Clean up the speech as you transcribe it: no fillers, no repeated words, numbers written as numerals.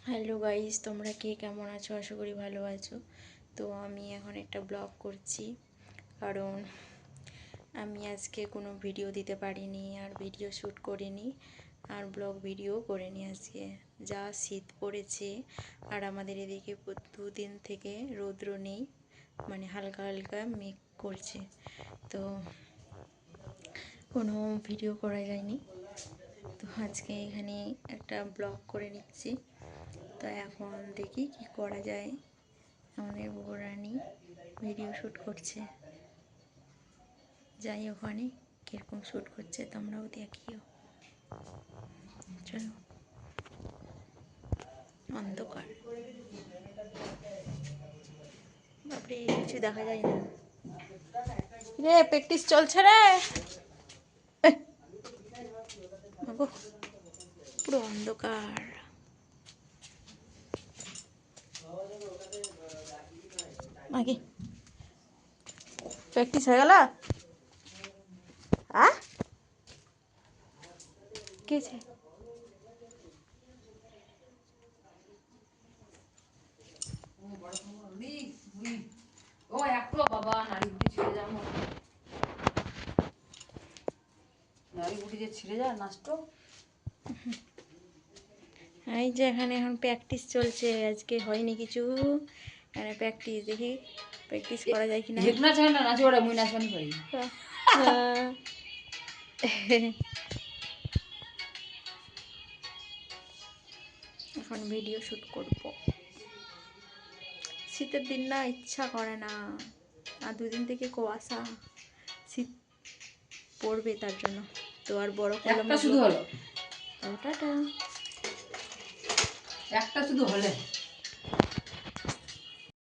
Hello guys, তোমরা কে কেমন আছো? আশা করি ভালো আছো। তো আমি এখন একটা ব্লগ করছি, কারণ আমি আজকে কোনো ভিডিও দিতে পারিনি, আর ভিডিও শ্যুট করিনি, আর ব্লগ ভিডিও করিনি। আজকে যা শীত পড়েছে, আর আমাদের এদিকে দুদিন থেকে রৌদ্র নেই, মানে হালকা হালকা মেঘ করছে, তো কোনো ভিডিও করা যায়নি। তো আজকে এখানে একটা ব্লগ করে নিচ্ছি। তো এখন দেখি কি করা যায়। আমাদের বউরানী ভিডিও শ্যুট করছে, যাই ওখানে কীরকম শ্যুট করছে তোমরাও দেখিও। চলো। অন্ধকার, বাপরে কিছু দেখা যায় না রে। প্র্যাকটিস চলছে রে। বাবু, পুরো অন্ধকার। নাকি প্র্যাকটিস হয়ে গেল? কে আছে? এই যে এখানে এখন প্র্যাকটিস চলছে, আজকে হয়নি কিছু, এখানে প্র্যাকটিস, দেখি প্র্যাকটিস করা যায় কিনা। এখন ভিডিও শ্যুট করব। শীতের দিন না, ইচ্ছা করে না, আর দুদিন থেকে কুয়াশা, শীত পড়বে তার জন্য। তো আর বড় করলাম একটা শুধু হলো, টাটা। একটা শুধু হলে